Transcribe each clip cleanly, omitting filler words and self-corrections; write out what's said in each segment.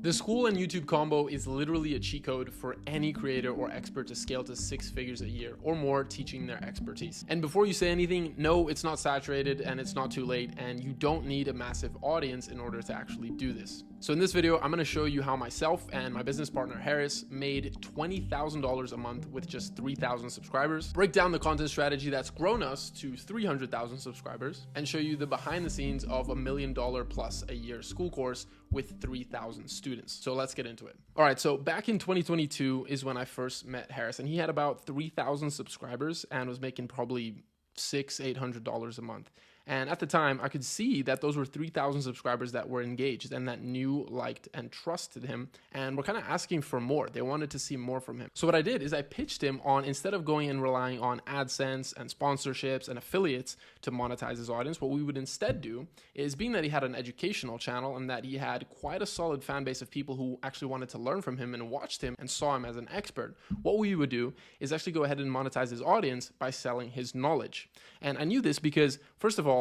The Skool and YouTube combo is literally a cheat code for any creator or expert to scale to 6 figures a year or more teaching their expertise. And before you say anything, no, it's not saturated and it's not too late, and you don't need a massive audience in order to actually do this. So in this video, I'm going to show you how myself and my business partner Harris made $20,000 a month with just 3,000 subscribers, break down the content strategy that's grown us to 300,000 subscribers, and show you the behind the scenes of $1 million plus a year school course with 3,000 students. So let's get into it. All right, so back in 2022 is when I first met Harris, and he had about 3,000 subscribers and was making probably $600-800 a month. And at the time, I could see that those were 3,000 subscribers that were engaged and that knew, liked, and trusted him, and were kind of asking for more. They wanted to see more from him. So what I did is I pitched him on, instead of going and relying on AdSense and sponsorships and affiliates to monetize his audience, what we would instead do is, being that he had an educational channel and that he had quite a solid fan base of people who actually wanted to learn from him and watched him and saw him as an expert, what we would do is actually go ahead and monetize his audience by selling his knowledge. And I knew this because, first of all,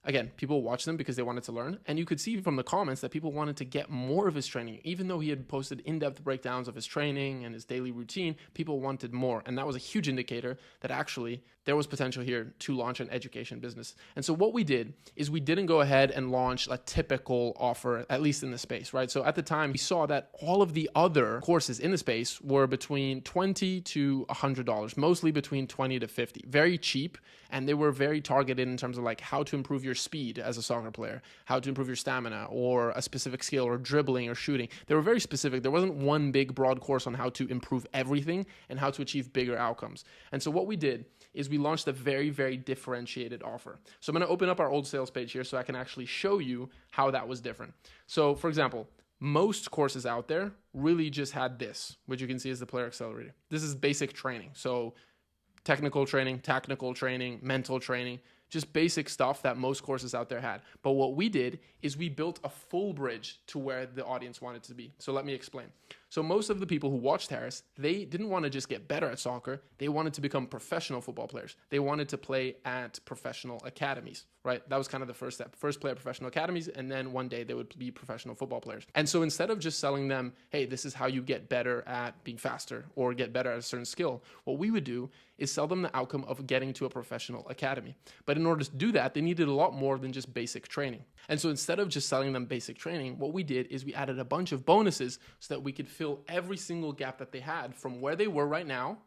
again, people watched them because they wanted to learn, and you could see from the comments that people wanted to get more of his training. Even though he had posted in-depth breakdowns of his training and his daily routine, people wanted more, and that was a huge indicator that actually there was potential here to launch an education business. And so what we did is we didn't go ahead and launch a typical offer, at least in the space, right? So at the time, we saw that all of the other courses in the space were between $20 to $100, mostly between $20 to $50, very cheap, and they were very targeted in terms of like how to improve your speed as a soccer player, how to improve your stamina, or a specific skill, or dribbling or shooting. They were very specific. There wasn't one big broad course on how to improve everything and how to achieve bigger outcomes. And so what we did is we launched a very, very differentiated offer. So I'm going to open up our old sales page here so I can actually show you how that was different. So for example, most courses out there really just had this, which you can see is the Player Accelerator. This is basic training. So technical training, tactical training, mental training, just basic stuff that most courses out there had. But what we did is we built a full bridge to where the audience wanted to be. So let me explain. So most of the people who watched Harris, they didn't want to just get better at soccer. They wanted to become professional football players. They wanted to play at professional academies, right? That was kind of the first step. First play at professional academies, and then one day they would be professional football players. And so instead of just selling them, hey, this is how you get better at being faster or get better at a certain skill, what we would do is sell them the outcome of getting to a professional academy. But in order to do that, they needed a lot more than just basic training. And so instead of just selling them basic training, what we did is we added a bunch of bonuses so that we could fill every single gap that they had from where they were right now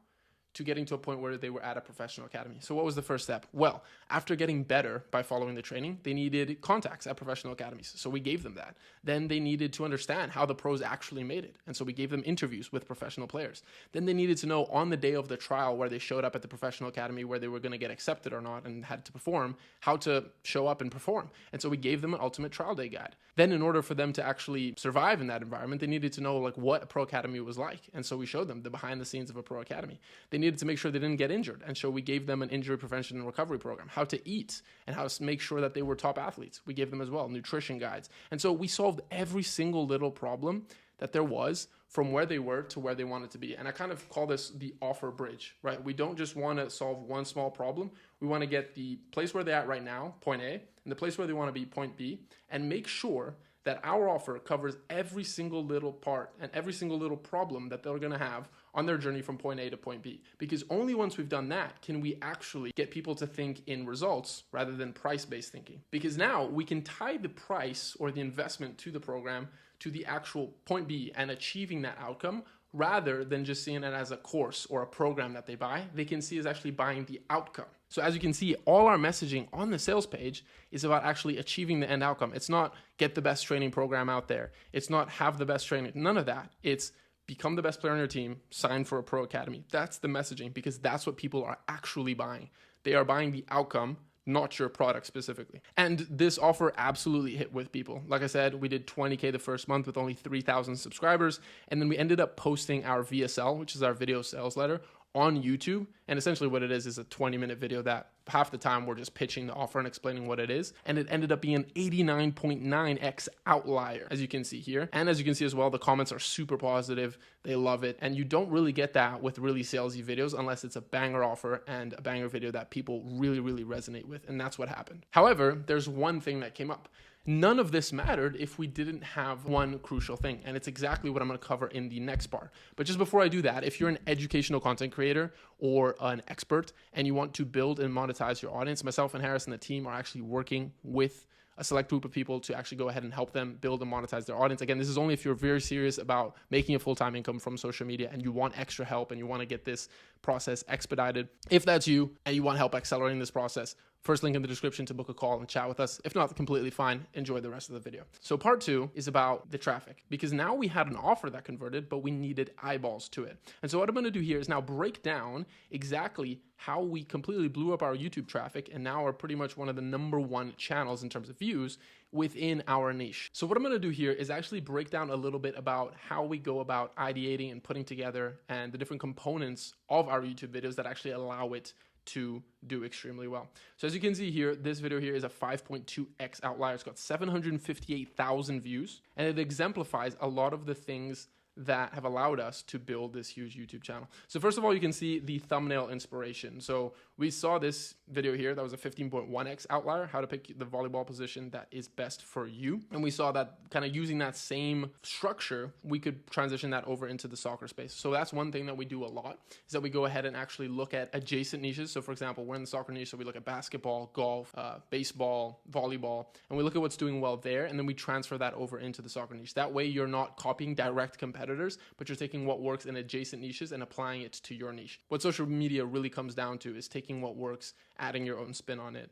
to getting to a point where they were at a professional academy. So what was the first step? Well, after getting better by following the training, they needed contacts at professional academies. So we gave them that. Then they needed to understand how the pros actually made it. And so we gave them interviews with professional players. Then they needed to know on the day of the trial where they showed up at the professional academy where they were going to get accepted or not and had to perform, how to show up and perform. And so we gave them an ultimate trial day guide. Then in order for them to actually survive in that environment, they needed to know like what a pro academy was like. And so we showed them the behind the scenes of a pro academy. They needed to make sure they didn't get injured. And so we gave them an injury prevention and recovery program, how to eat and how to make sure that they were top athletes. We gave them as well nutrition guides. And so we solved every single little problem that there was from where they were to where they wanted to be. And I kind of call this the offer bridge, right? We don't just want to solve one small problem. We want to get the place where they're at right now, point A, and the place where they want to be, point B, and make sure that our offer covers every single little part and every single little problem that they're going to have on their journey from point A to point B. Because only once we've done that can we actually get people to think in results rather than price-based thinking. Because now we can tie the price or the investment to the program to the actual point B and achieving that outcome, rather than just seeing it as a course or a program that they buy. They can see as actually buying the outcome. So as you can see, all our messaging on the sales page is about actually achieving the end outcome. It's not get the best training program out there. It's not have the best training. None of that. It's become the best player on your team, sign for a pro academy. That's the messaging, because that's what people are actually buying. They are buying the outcome, not your product specifically. And this offer absolutely hit with people. Like I said, we did 20K the first month with only 3,000 subscribers. And then we ended up posting our VSL, which is our video sales letter, on YouTube. And essentially what it is a 20-minute video that half the time we're just pitching the offer and explaining what it is. And it ended up being an 89.9x outlier, as you can see here. And as you can see as well, the comments are super positive. They love it. And you don't really get that with really salesy videos unless it's a banger offer and a banger video that people really, really resonate with. And that's what happened. However, there's one thing that came up. None of this mattered if we didn't have one crucial thing, and it's exactly what I'm going to cover in the next part. But just before I do that, if you're an educational content creator or an expert and you want to build and monetize your audience, myself and Harris and the team are actually working with a select group of people to actually go ahead and help them build and monetize their audience. Again, this is only if you're very serious about making a full-time income from social media and you want extra help and you want to get this process expedited. If that's you and you want help accelerating this process, first link in the description to book a call and chat with us. If not, completely fine. Enjoy the rest of the video. So part 2 is about the traffic, because now we had an offer that converted, but we needed eyeballs to it. And so what I'm going to do here is now break down exactly how we completely blew up our YouTube traffic and now are pretty much one of the #1 channels in terms of views within our niche. So what I'm going to do here is actually break down a little bit about how we go about ideating and putting together and the different components of our YouTube videos that actually allow it to do extremely well. So as you can see here, this video here is a 5.2x outlier. It's got 758,000 views, and it exemplifies a lot of the things that have allowed us to build this huge YouTube channel. So first of all, you can see the thumbnail inspiration. So we saw this video here that was a 15.1x outlier, how to pick the volleyball position that is best for you. And we saw that kind of using that same structure, we could transition that over into the soccer space. So that's one thing that we do a lot, is that we go ahead and actually look at adjacent niches. So for example, we're in the soccer niche, so we look at basketball, golf, baseball, volleyball, and we look at what's doing well there, and then we transfer that over into the soccer niche. That way you're not copying direct competitors, but you're taking what works in adjacent niches and applying it to your niche. What social media really comes down to is taking what works, adding your own spin on it,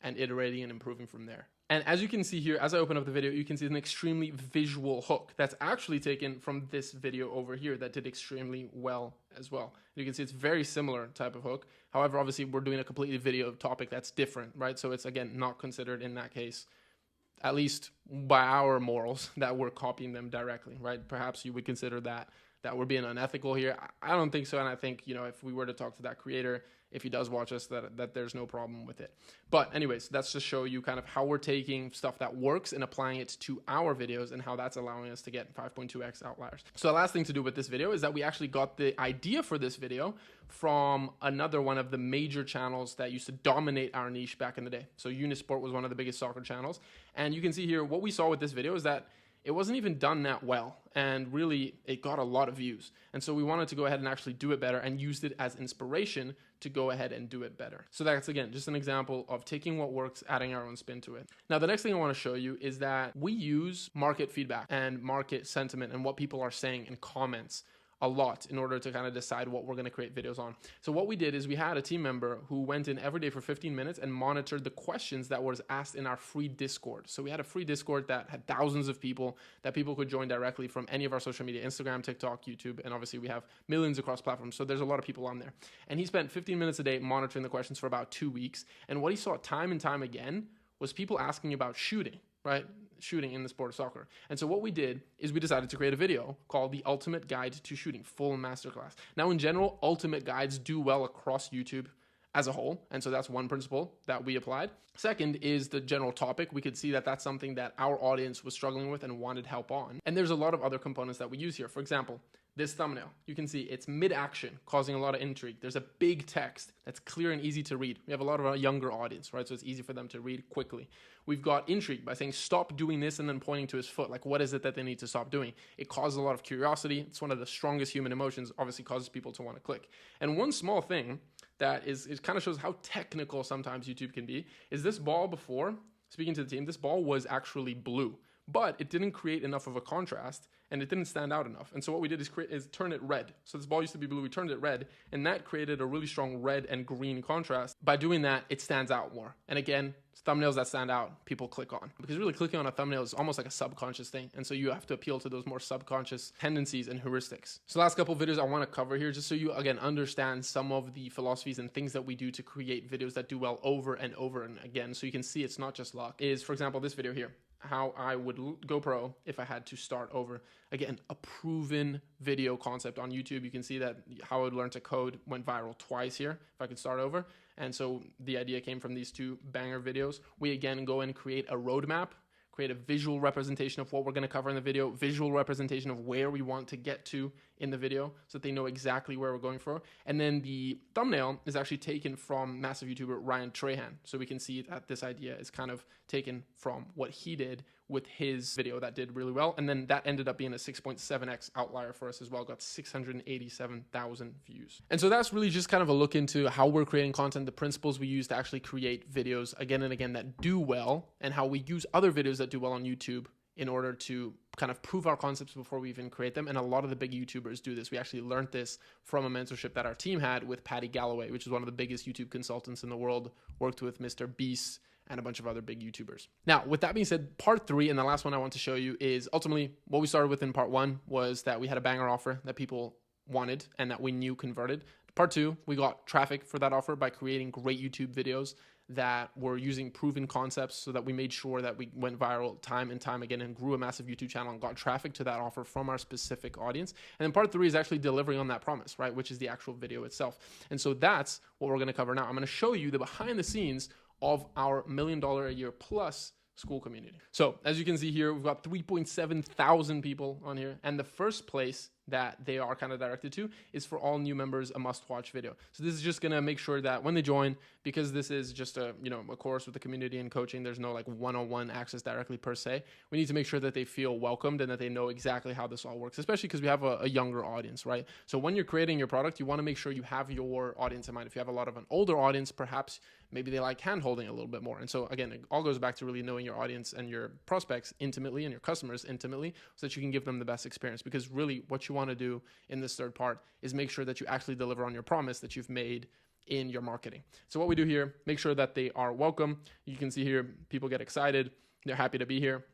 and iterating and improving from there. And as you can see here, as I open up the video, you can see an extremely visual hook that's actually taken from this video over here that did extremely well as well. You can see it's very similar type of hook. However, obviously we're doing a completely video topic that's different, right? So it's, again, not considered in that case, at least by our morals, that we're copying them directly, right? Perhaps you would consider that we're being unethical here. I don't think so. And I think, if we were to talk to that creator, if he does watch us, that there's no problem with it. But anyways, that's to show you kind of how we're taking stuff that works and applying it to our videos and how that's allowing us to get 5.2x outliers. So the last thing to do with this video is that we actually got the idea for this video from another one of the major channels that used to dominate our niche back in the day. So Unisport was one of the biggest soccer channels. And you can see here, what we saw with this video is that it wasn't even done that well, and really it got a lot of views. And so we wanted to go ahead and actually do it better and used it as inspiration to go ahead and do it better. So that's, again, just an example of taking what works, adding our own spin to it. Now, the next thing I want to show you is that we use market feedback and market sentiment and what people are saying in comments a lot in order to kind of decide what we're going to create videos on. So what we did is we had a team member who went in every day for 15 minutes and monitored the questions that was asked in our free Discord. So we had a free Discord that had thousands of people that people could join directly from any of our social media, Instagram, TikTok, YouTube, and obviously we have millions across platforms. So there's a lot of people on there. And he spent 15 minutes a day monitoring the questions for about 2 weeks. And what he saw time and time again was people asking about shooting, right? Shooting in the sport of soccer. And so what we did is we decided to create a video called The Ultimate Guide to Shooting, full masterclass. Now, in general, ultimate guides do well across YouTube as a whole. And so that's one principle that we applied. Second is the general topic. We could see that that's something that our audience was struggling with and wanted help on. And there's a lot of other components that we use here. For example, this thumbnail, you can see it's mid-action, causing a lot of intrigue. There's a big text that's clear and easy to read. We have a lot of a younger audience, right? So it's easy for them to read quickly. We've got intrigue by saying, stop doing this, and then pointing to his foot. Like, what is it that they need to stop doing? It causes a lot of curiosity. It's one of the strongest human emotions, obviously causes people to want to click. And one small thing that it kind of shows how technical sometimes YouTube can be is this ball before, speaking to the team, this ball was actually blue, but it didn't create enough of a contrast and it didn't stand out enough. And so what we did is turn it red. So this ball used to be blue, we turned it red, and that created a really strong red and green contrast. By doing that, it stands out more. And again, thumbnails that stand out, people click on. Because really clicking on a thumbnail is almost like a subconscious thing. And so you have to appeal to those more subconscious tendencies and heuristics. So last couple of videos I want to cover here, just so you, again, understand some of the philosophies and things that we do to create videos that do well over and over and again. So you can see it's not just luck. Is, for example, this video here, how I would go pro if I had to start over. Again, a proven video concept on YouTube. You can see that how I would learn to code went viral twice here if I could start over. And so the idea came from these two banger videos. We again go and create a roadmap, create a visual representation of what we're going to cover in the video, visual representation of where we want to get to in the video so that they know exactly where we're going for. And then the thumbnail is actually taken from massive YouTuber Ryan Trahan. So we can see that this idea is kind of taken from what he did with his video that did really well. And then that ended up being a 6.7x outlier for us as well, got 687,000 views. And so that's really just kind of a look into how we're creating content, the principles we use to actually create videos again and again that do well, and how we use other videos that do well on YouTube in order to kind of prove our concepts before we even create them. And a lot of the big YouTubers do this. We actually learned this from a mentorship that our team had with Patty Galloway, which is one of the biggest YouTube consultants in the world, worked with Mr. Beast and a bunch of other big YouTubers. Now, with that being said, part 3 and the last one I want to show you is ultimately what we started with in part 1 was that we had a banger offer that people wanted and that we knew converted. Part 2, we got traffic for that offer by creating great YouTube videos that were using proven concepts so that we made sure that we went viral time and time again and grew a massive YouTube channel and got traffic to that offer from our specific audience. And then part 3 is actually delivering on that promise, right? Which is the actual video itself. And so that's what we're going to cover now. I'm going to show you the behind the scenes of our $1 million a year plus Skool community. So as you can see here, we've got 3.7 thousand people on here. And the first place that they are kind of directed to is for all new members, a must-watch video. So this is just going to make sure that when they join, because this is just a course with the community and coaching, there's no like one-on-one access directly per se. We need to make sure that they feel welcomed and that they know exactly how this all works, especially because we have a younger audience, right? So when you're creating your product, you want to make sure you have your audience in mind. If you have a lot of an older audience, perhaps maybe they like hand-holding a little bit more. And so again, it all goes back to really knowing your audience and your prospects intimately and your customers intimately so that you can give them the best experience. Because really what you want to do in this third part is make sure that you actually deliver on your promise that you've made in your marketing. So what we do here, make sure that they are welcome. You can see here, people get excited. They're happy to be here.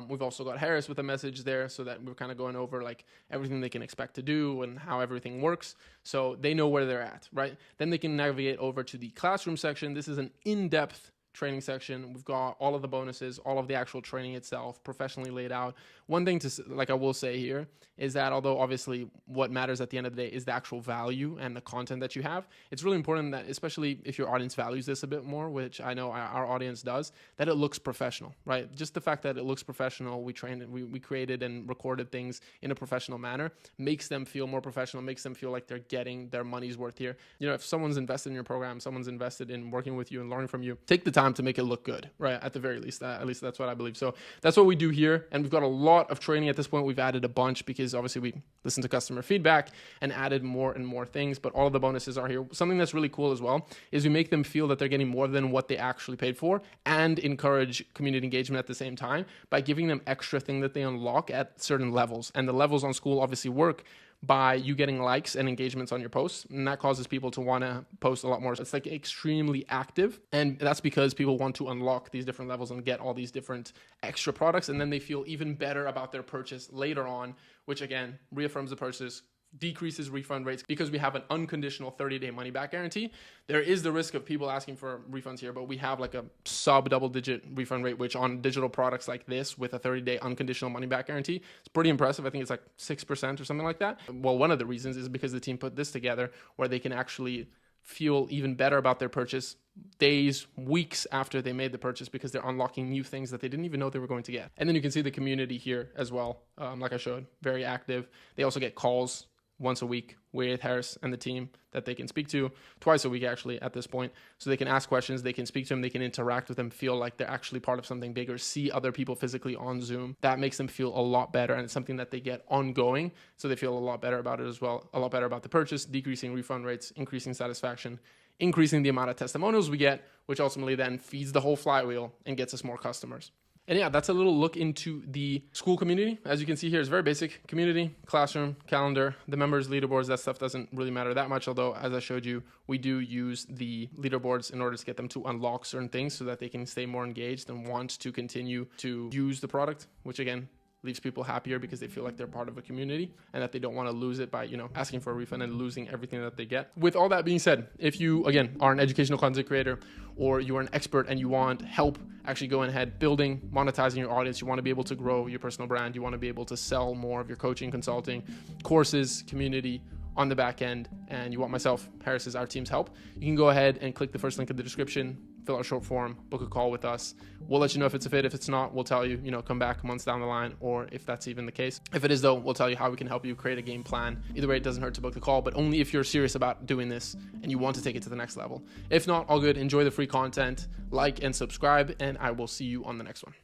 We've also got Harris with a message there so that we're kind of going over like everything they can expect to do and how everything works. So they know where they're at, right? Then they can navigate over to the classroom section. This is an in-depth training section. We've got all of the bonuses, all of the actual training itself, professionally laid out. One thing I will say here is that although obviously what matters at the end of the day is the actual value and the content that you have, it's really important that, especially if your audience values this a bit more, which I know our audience does, that it looks professional, right? Just the fact that it looks professional, we created and recorded things in a professional manner, makes them feel more professional, makes them feel like they're getting their money's worth here. If someone's invested in your program, someone's invested in working with you and learning from you, take the time to make it look good, right? At the very least, at least that's what I believe. So that's what we do here. And we've got a lot of training at this point. We've added a bunch because obviously we listened to customer feedback and added more and more things, but all of the bonuses are here. Something that's really cool as well is we make them feel that they're getting more than what they actually paid for and encourage community engagement at the same time by giving them extra thing that they unlock at certain levels. And the levels on Skool obviously work by you getting likes and engagements on your posts, and that causes people to want to post a lot more. It's like extremely active, and that's because people want to unlock these different levels and get all these different extra products, and then they feel even better about their purchase later on, which again reaffirms the purchase, decreases refund rates because we have an unconditional 30-day money back guarantee. There is the risk of people asking for refunds here, but we have like a sub double-digit refund rate, which on digital products like this with a 30-day unconditional money back guarantee, it's pretty impressive. I think it's like 6% or something like that. Well, one of the reasons is because the team put this together where they can actually feel even better about their purchase days, weeks after they made the purchase because they're unlocking new things that they didn't even know they were going to get. And then you can see the community here as well. Like I showed, very active. They also get calls once a week with Harris and the team that they can speak to, twice a week actually at this point. So they can ask questions, they can speak to them, they can interact with them, feel like they're actually part of something bigger, see other people physically on Zoom. That makes them feel a lot better, and it's something that they get ongoing. So they feel a lot better about it as well, a lot better about the purchase, decreasing refund rates, increasing satisfaction, increasing the amount of testimonials we get, which ultimately then feeds the whole flywheel and gets us more customers. And yeah, that's a little look into the Skool community. As you can see here, it's very basic. Community, classroom, calendar, the members, leaderboards, that stuff doesn't really matter that much. Although, as I showed you, we do use the leaderboards in order to get them to unlock certain things so that they can stay more engaged and want to continue to use the product, which again, leaves people happier because they feel like they're part of a community and that they don't want to lose it by, asking for a refund and losing everything that they get. With all that being said, if you, again, are an educational content creator or you are an expert and you want help actually going ahead, building, monetizing your audience, you want to be able to grow your personal brand, you want to be able to sell more of your coaching, consulting, courses, community on the back end, and you want myself, Harris's, our team's help, you can go ahead and click the first link in the description, fill out a short form, book a call with us. We'll let you know if it's a fit. If it's not, we'll tell you, come back months down the line, or if that's even the case. If it is though, we'll tell you how we can help you create a game plan. Either way, it doesn't hurt to book the call, but only if you're serious about doing this and you want to take it to the next level. If not, all good. Enjoy the free content, like and subscribe, and I will see you on the next one.